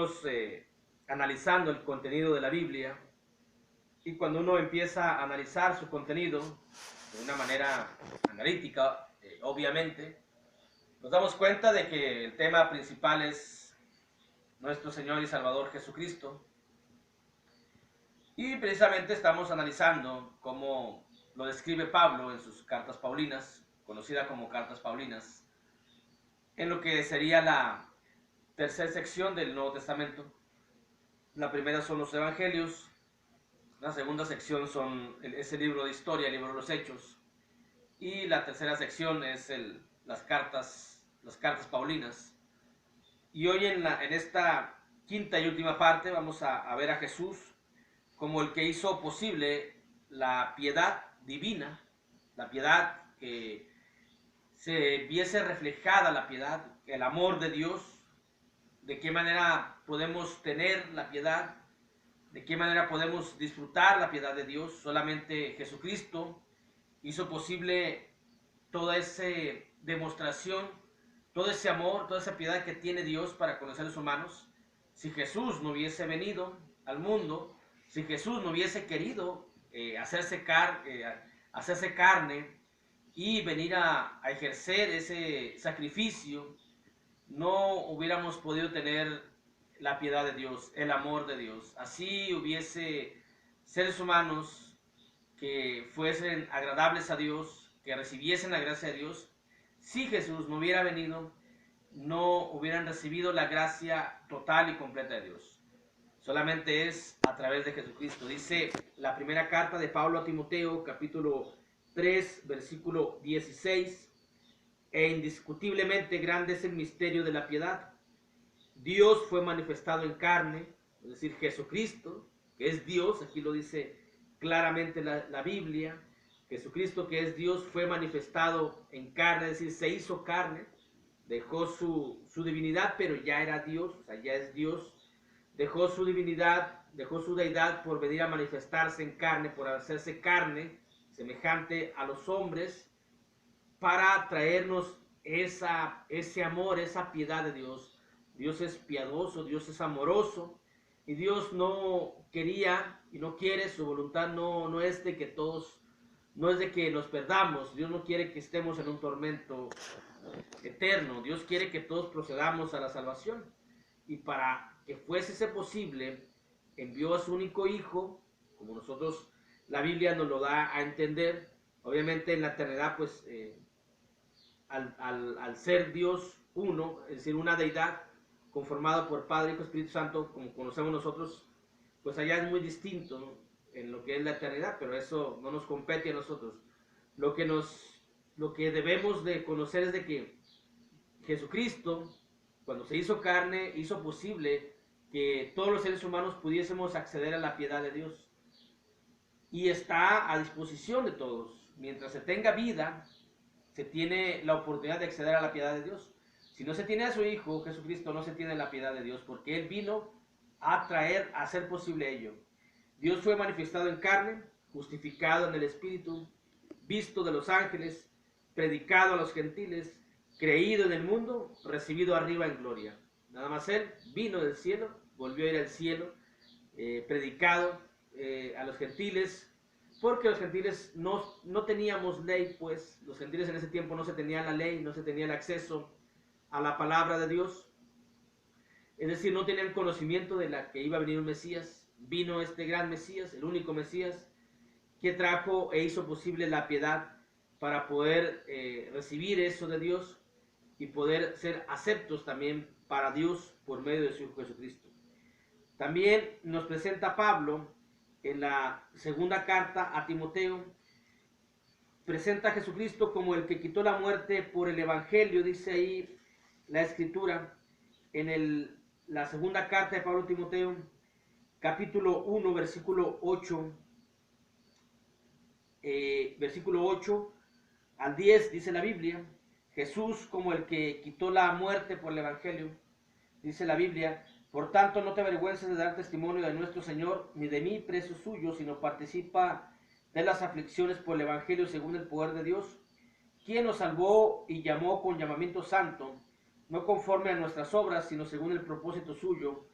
Estuvimos analizando el contenido de la Biblia, y cuando uno empieza a analizar su contenido de una manera analítica, obviamente, nos damos cuenta de que el tema principal es nuestro Señor y Salvador Jesucristo. Y precisamente estamos analizando cómo lo describe Pablo en sus cartas paulinas, conocida como cartas paulinas, en lo que sería la tercera sección del Nuevo Testamento. La primera son los evangelios, la segunda sección es el libro de historia, el libro de los hechos, y la tercera sección es las cartas paulinas. Y hoy en esta quinta y última parte vamos a ver a Jesús como el que hizo posible la piedad divina, la piedad que se viese reflejada, la piedad, el amor de Dios, de qué manera podemos tener la piedad, de qué manera podemos disfrutar la piedad de Dios. Solamente Jesucristo hizo posible toda esa demostración, todo ese amor, toda esa piedad que tiene Dios para con los seres humanos. Si Jesús no hubiese venido al mundo, si Jesús no hubiese querido hacerse carne y venir a ejercer ese sacrificio, no hubiéramos podido tener la piedad de Dios, el amor de Dios. Así hubiese seres humanos que fuesen agradables a Dios, que recibiesen la gracia de Dios. Si Jesús no hubiera venido, no hubieran recibido la gracia total y completa de Dios. Solamente es a través de Jesucristo. Dice la primera carta de Pablo a Timoteo, capítulo 3, versículo 16: e indiscutiblemente grande es el misterio de la piedad. Dios fue manifestado en carne, es decir, Jesucristo, que es Dios, aquí lo dice claramente la Biblia. Jesucristo, que es Dios, fue manifestado en carne, es decir, se hizo carne, dejó su divinidad, pero ya era Dios, o sea, ya es Dios. Dejó su divinidad, dejó su deidad por venir a manifestarse en carne, por hacerse carne, semejante a los hombres, para traernos ese amor, esa piedad de Dios. Dios es piadoso, Dios es amoroso, y Dios no quería y no quiere, su voluntad no es de que todos, no es de que nos perdamos. Dios no quiere que estemos en un tormento eterno. Dios quiere que todos procedamos a la salvación, y para que fuese ese posible, envió a su único hijo, como nosotros, la Biblia nos lo da a entender. Obviamente en la eternidad, pues al ser Dios uno, es decir, una deidad conformada por Padre, Hijo, Espíritu Santo, como conocemos nosotros, pues allá es muy distinto, ¿no?, en lo que es la eternidad, pero eso no nos compete a nosotros. Lo que debemos de conocer es de que Jesucristo, cuando se hizo carne, hizo posible que todos los seres humanos pudiésemos acceder a la piedad de Dios, y está a disposición de todos. Mientras se tenga vida, se tiene la oportunidad de acceder a la piedad de Dios. Si no se tiene a su Hijo Jesucristo, no se tiene la piedad de Dios, porque Él vino a hacer posible ello. Dios fue manifestado en carne, justificado en el Espíritu, visto de los ángeles, predicado a los gentiles, creído en el mundo, recibido arriba en gloria. Nada más Él vino del cielo, volvió a ir al cielo, predicado a los gentiles, porque los gentiles no teníamos ley, pues los gentiles en ese tiempo no se tenía la ley, no se tenía el acceso a la palabra de Dios, es decir, no tenían conocimiento de la que iba a venir un Mesías. Vino este gran Mesías, el único Mesías, que trajo e hizo posible la piedad para poder recibir eso de Dios y poder ser aceptos también para Dios por medio de su Hijo Jesucristo. También nos presenta Pablo en la segunda carta a Timoteo, presenta a Jesucristo como el que quitó la muerte por el Evangelio, dice ahí la Escritura, en la segunda carta de Pablo a Timoteo, capítulo 1, versículo 8, versículo 8 al 10, dice la Biblia: Jesús como el que quitó la muerte por el Evangelio, dice la Biblia: por tanto, no te avergüences de dar testimonio de nuestro Señor, ni de mí, preso suyo, sino participa de las aflicciones por el Evangelio según el poder de Dios, quien nos salvó y llamó con llamamiento santo, no conforme a nuestras obras, sino según el propósito suyo,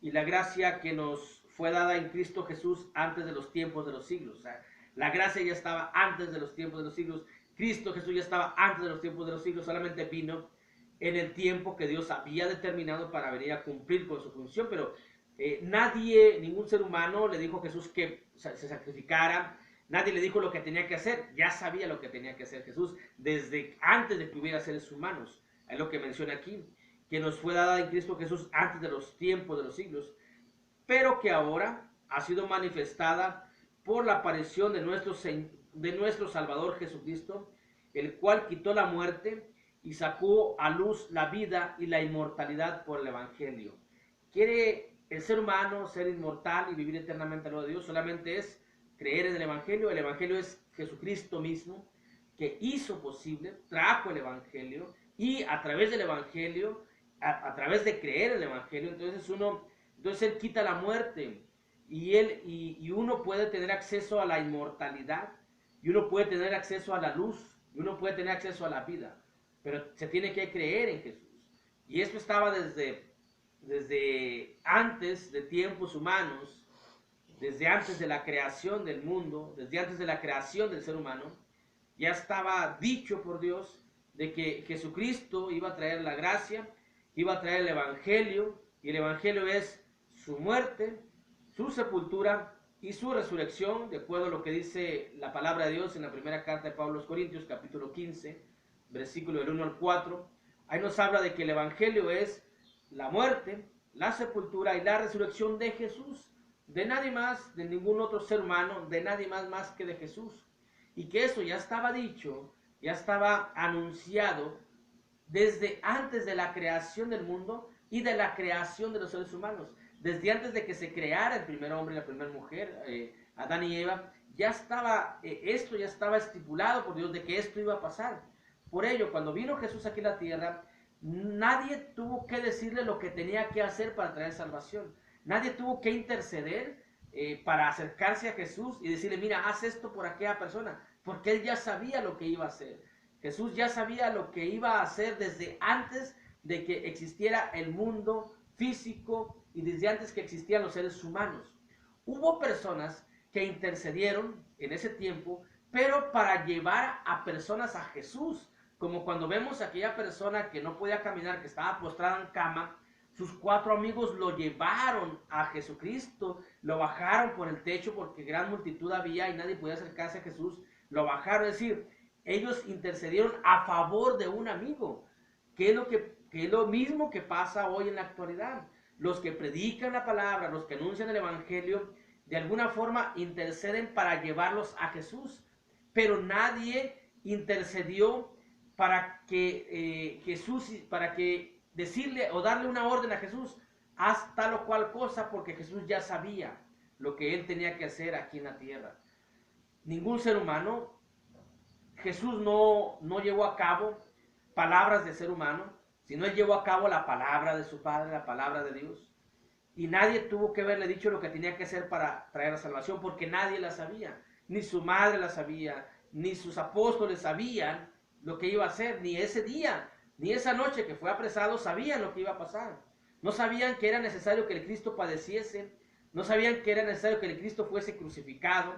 y la gracia que nos fue dada en Cristo Jesús antes de los tiempos de los siglos. O sea, la gracia ya estaba antes de los tiempos de los siglos. Cristo Jesús ya estaba antes de los tiempos de los siglos, solamente vino en el tiempo que Dios había determinado para venir a cumplir con su función, pero nadie, ningún ser humano le dijo a Jesús que se sacrificara, nadie le dijo lo que tenía que hacer, ya sabía lo que tenía que hacer Jesús desde antes de que hubiera seres humanos. Es lo que menciona aquí, que nos fue dada en Cristo Jesús antes de los tiempos de los siglos, pero que ahora ha sido manifestada por la aparición de nuestro Salvador Jesucristo, el cual quitó la muerte y sacó a luz la vida y la inmortalidad por el Evangelio. ¿Quiere el ser humano ser inmortal y vivir eternamente al lado de Dios? Solamente es creer en el Evangelio. El Evangelio es Jesucristo mismo, que hizo posible, trajo el Evangelio, y a través del Evangelio, a través de creer en el Evangelio, entonces Él quita la muerte, y uno puede tener acceso a la inmortalidad, y uno puede tener acceso a la luz, y uno puede tener acceso a la vida, pero se tiene que creer en Jesús. Y esto estaba desde antes de tiempos humanos, desde antes de la creación del mundo, desde antes de la creación del ser humano. Ya estaba dicho por Dios de que Jesucristo iba a traer la gracia, iba a traer el Evangelio, y el Evangelio es su muerte, su sepultura y su resurrección, de acuerdo a lo que dice la palabra de Dios en la primera carta de Pablo a los Corintios, capítulo 15, versículo del 1 al 4. Ahí nos habla de que el Evangelio es la muerte, la sepultura y la resurrección de Jesús, de nadie más, de ningún otro ser humano, de nadie más que de Jesús. Y que eso ya estaba dicho, ya estaba anunciado desde antes de la creación del mundo y de la creación de los seres humanos. Desde antes de que se creara el primer hombre y la primera mujer, Adán y Eva, esto ya estaba estipulado por Dios de que esto iba a pasar. Por ello, cuando vino Jesús aquí a la tierra, nadie tuvo que decirle lo que tenía que hacer para traer salvación. Nadie tuvo que interceder para acercarse a Jesús y decirle, mira, haz esto por aquella persona, porque Él ya sabía lo que iba a hacer. Jesús ya sabía lo que iba a hacer desde antes de que existiera el mundo físico y desde antes que existían los seres humanos. Hubo personas que intercedieron en ese tiempo, pero para llevar a personas a Jesús, como cuando vemos a aquella persona que no podía caminar, que estaba postrada en cama, sus 4 amigos lo llevaron a Jesucristo, lo bajaron por el techo porque gran multitud había y nadie podía acercarse a Jesús, lo bajaron, es decir, ellos intercedieron a favor de un amigo, que es lo mismo que pasa hoy en la actualidad. Los que predican la palabra, los que anuncian el Evangelio, de alguna forma interceden para llevarlos a Jesús, pero nadie intercedió para que para que decirle o darle una orden a Jesús, haz tal o cual cosa, porque Jesús ya sabía lo que Él tenía que hacer aquí en la tierra. Ningún ser humano, Jesús no llevó a cabo palabras de ser humano, sino Él llevó a cabo la palabra de su Padre, la palabra de Dios. Y nadie tuvo que haberle dicho lo que tenía que hacer para traer la salvación, porque nadie la sabía. Ni su madre la sabía, ni sus apóstoles sabían lo que iba a hacer, ni ese día, ni esa noche que fue apresado sabían lo que iba a pasar. No sabían que era necesario que el Cristo padeciese, no sabían que era necesario que el Cristo fuese crucificado,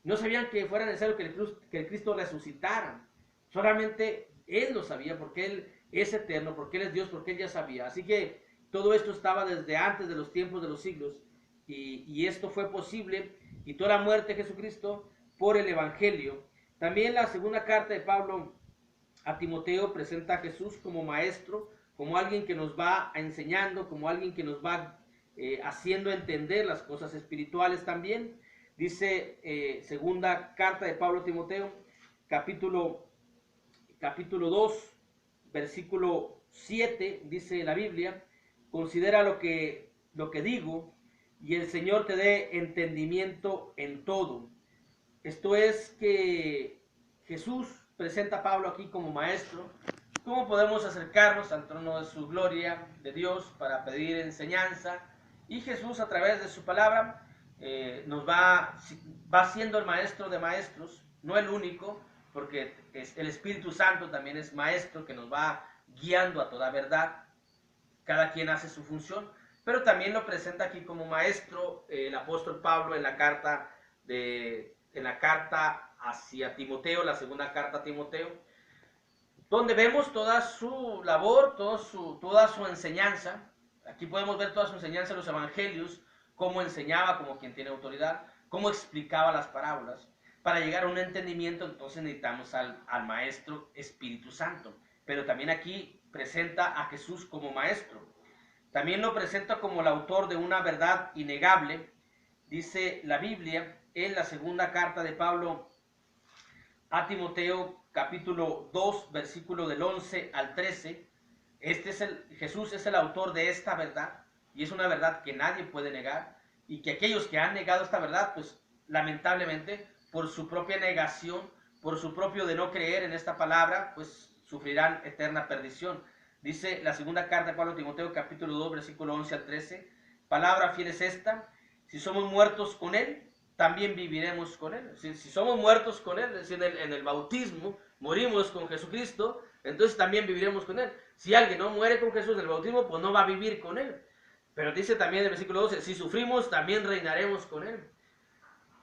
no sabían que fuera necesario que el Cristo resucitara. Solamente Él lo sabía, porque Él es eterno, porque Él es Dios, porque Él ya sabía. Así que todo esto estaba desde antes de los tiempos de los siglos, y esto fue posible, quitó la muerte de Jesucristo por el Evangelio. También la segunda carta de Pablo a Timoteo presenta a Jesús como maestro, como alguien que nos va enseñando, como alguien que nos va haciendo entender las cosas espirituales también. Dice segunda carta de Pablo a Timoteo, capítulo 2, versículo 7, dice la Biblia, considera lo que digo, y el Señor te dé entendimiento en todo. Esto es que Jesús presenta a Pablo aquí como maestro. ¿Cómo podemos acercarnos al trono de su gloria, de Dios, para pedir enseñanza? Y Jesús, a través de su palabra, nos va siendo el maestro de maestros, no el único, porque el Espíritu Santo también es maestro que nos va guiando a toda verdad. Cada quien hace su función, pero también lo presenta aquí como maestro el apóstol Pablo en la carta hacia Timoteo, la segunda carta a Timoteo, donde vemos toda su labor, toda su enseñanza. Aquí podemos ver toda su enseñanza en los evangelios, cómo enseñaba como quien tiene autoridad, cómo explicaba las parábolas. Para llegar a un entendimiento, entonces necesitamos al Maestro Espíritu Santo. Pero también aquí presenta a Jesús como Maestro. También lo presenta como el autor de una verdad innegable. Dice la Biblia en la segunda carta de Pablo a Timoteo, capítulo 2, versículo del 11 al 13. Jesús es el autor de esta verdad, y es una verdad que nadie puede negar, y que aquellos que han negado esta verdad, pues lamentablemente, por su propia negación, por su propio de no creer en esta palabra, pues sufrirán eterna perdición. Dice la segunda carta de Pablo a Timoteo, capítulo 2, versículo 11 al 13, palabra fiel es esta: si somos muertos con él, también viviremos con él. Si somos muertos con él, es decir, en el bautismo, morimos con Jesucristo, entonces también viviremos con él. Si alguien no muere con Jesús en el bautismo, pues no va a vivir con él. Pero dice también en el versículo 12, si sufrimos, también reinaremos con él.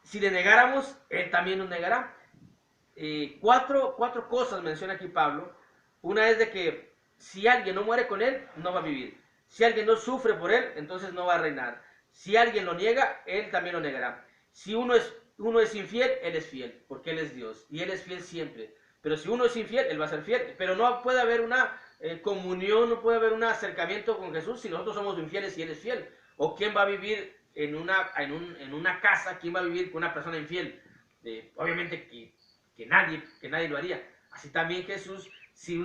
Si le negáramos, él también nos negará. Cuatro cosas menciona aquí Pablo. Una es de que si alguien no muere con él, no va a vivir. Si alguien no sufre por él, entonces no va a reinar. Si alguien lo niega, él también lo negará. Si uno es infiel, él es fiel, porque él es Dios, y él es fiel siempre. Pero si uno es infiel, él va a ser fiel. Pero no puede haber una comunión, no puede haber un acercamiento con Jesús si nosotros somos infieles y él es fiel. ¿O quién va a vivir en una casa? ¿Quién va a vivir con una persona infiel? Obviamente que nadie lo haría. Así también Jesús, si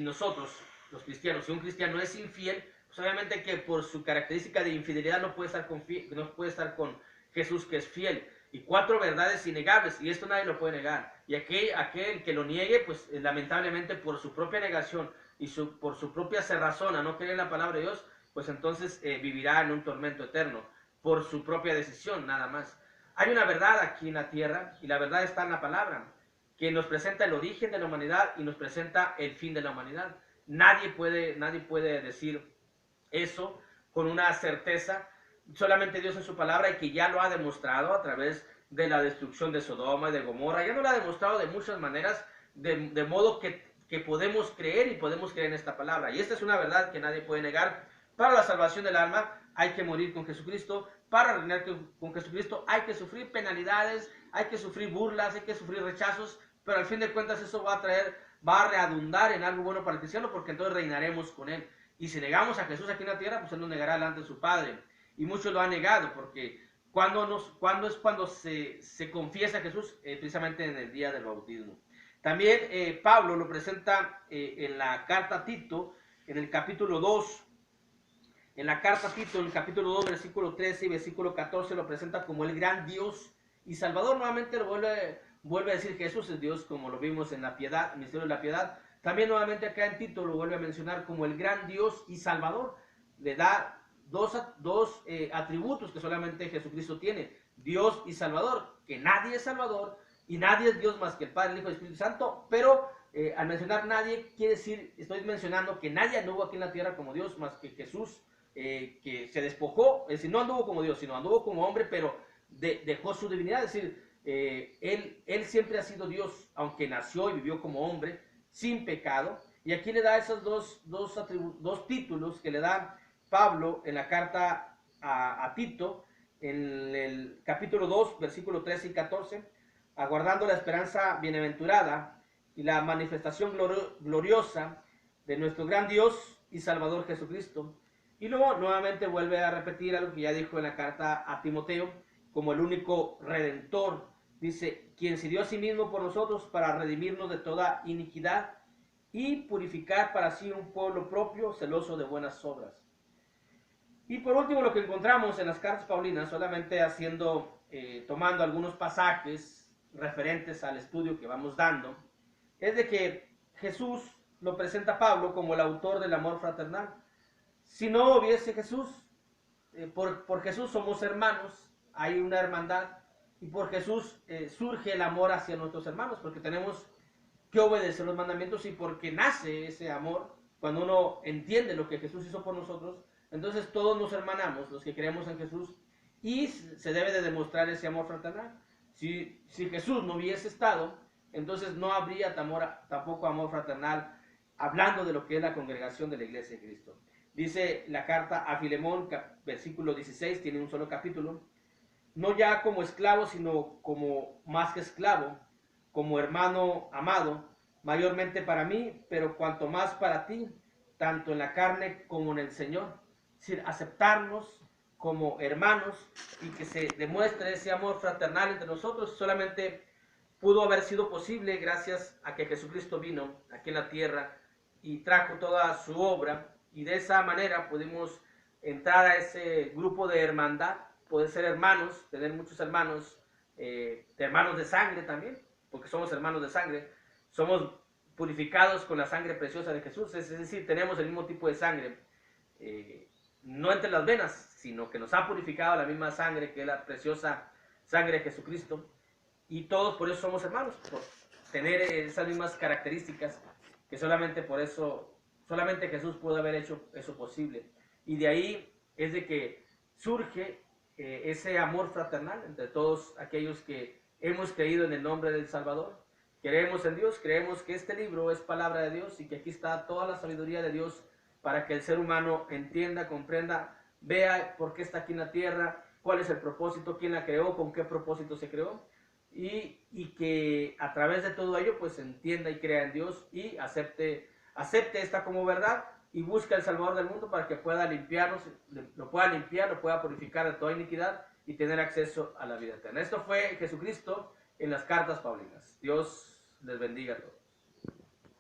nosotros, los cristianos, si un cristiano es infiel, pues obviamente que por su característica de infidelidad no puede estar con Jesús, que es fiel. Y 4 verdades innegables, y esto nadie lo puede negar. Y aquel que lo niegue, pues lamentablemente por su propia negación y por su propia cerrazón a no creer en la palabra de Dios, pues entonces vivirá en un tormento eterno, por su propia decisión, nada más. Hay una verdad aquí en la tierra, y la verdad está en la palabra, que nos presenta el origen de la humanidad y nos presenta el fin de la humanidad. Nadie puede decir eso con una certeza, solamente Dios en su palabra, y que ya lo ha demostrado a través de la destrucción de Sodoma y de Gomorra. Ya nos lo ha demostrado de muchas maneras, de modo que podemos creer, y podemos creer en esta palabra. Y esta es una verdad que nadie puede negar. Para la salvación del alma hay que morir con Jesucristo. Para reinar con Jesucristo hay que sufrir penalidades, hay que sufrir burlas, hay que sufrir rechazos, pero al fin de cuentas eso va a redundar en algo bueno para el cristiano, porque entonces reinaremos con él. Y si negamos a Jesús aquí en la tierra, pues él nos negará delante de su Padre. Y muchos lo han negado, porque cuando se confiesa a Jesús, precisamente en el día del bautismo. También Pablo lo presenta en la carta a Tito, en el capítulo 2. En la carta a Tito, en el capítulo 2, versículo 13 y versículo 14, lo presenta como el gran Dios y Salvador. Nuevamente lo vuelve a decir: Jesús es Dios, como lo vimos en la piedad, el misterio de la piedad. También nuevamente acá en Tito lo vuelve a mencionar como el gran Dios y Salvador. Le da dos atributos que solamente Jesucristo tiene: Dios y Salvador, que nadie es Salvador y nadie es Dios más que el Padre, el Hijo y el Espíritu Santo. Pero al mencionar nadie, quiere decir, estoy mencionando que nadie anduvo aquí en la tierra como Dios más que Jesús, que se despojó, es decir, no anduvo como Dios, sino anduvo como hombre, pero dejó su divinidad. Es decir, él siempre ha sido Dios, aunque nació y vivió como hombre, sin pecado. Y aquí le da esos dos títulos que le da Pablo en la carta a Tito, en el capítulo 2, versículo 13 y 14, aguardando la esperanza bienaventurada y la manifestación gloriosa de nuestro gran Dios y Salvador Jesucristo. Y luego nuevamente vuelve a repetir algo que ya dijo en la carta a Timoteo, como el único redentor. Dice: quien se dio a sí mismo por nosotros para redimirnos de toda iniquidad y purificar para sí un pueblo propio, celoso de buenas obras. Y por último, lo que encontramos en las cartas paulinas, solamente tomando algunos pasajes referentes al estudio que vamos dando, es de que Jesús lo presenta Pablo como el autor del amor fraternal. Si no hubiese Jesús, por Jesús somos hermanos, hay una hermandad, y por Jesús surge el amor hacia nuestros hermanos, porque tenemos que obedecer los mandamientos, y porque nace ese amor cuando uno entiende lo que Jesús hizo por nosotros, Entonces todos nos hermanamos, los que creemos en Jesús, y se debe de demostrar ese amor fraternal. Si Jesús no hubiese estado, entonces no habría tampoco amor fraternal, hablando de lo que es la congregación de la Iglesia de Cristo. Dice la carta a Filemón, versículo 16, tiene un solo capítulo: no ya como esclavo, sino como más que esclavo, como hermano amado, mayormente para mí, pero cuanto más para ti, tanto en la carne como en el Señor. Es decir, aceptarnos como hermanos y que se demuestre ese amor fraternal entre nosotros. Solamente pudo haber sido posible gracias a que Jesucristo vino aquí en la tierra y trajo toda su obra, y de esa manera pudimos entrar a ese grupo de hermandad, poder ser hermanos, tener muchos hermanos, hermanos de sangre también, porque somos hermanos de sangre, somos purificados con la sangre preciosa de Jesús, es decir, tenemos el mismo tipo de sangre, no entre las venas, sino que nos ha purificado la misma sangre que es la preciosa sangre de Jesucristo, y todos por eso somos hermanos, por tener esas mismas características, que solamente por eso, solamente Jesús pudo haber hecho eso posible. Y de ahí es de que surge ese amor fraternal entre todos aquellos que hemos creído en el nombre del Salvador. Creemos en Dios, creemos que este libro es palabra de Dios y que aquí está toda la sabiduría de Dios para que el ser humano entienda, comprenda, vea por qué está aquí en la tierra, cuál es el propósito, quién la creó, con qué propósito se creó, y que a través de todo ello pues entienda y crea en Dios y acepte esta como verdad y busca el Salvador del mundo para que pueda limpiarnos, lo pueda limpiar, lo pueda purificar de toda iniquidad y tener acceso a la vida eterna. Esto fue Jesucristo en las cartas paulinas. Dios les bendiga a todos.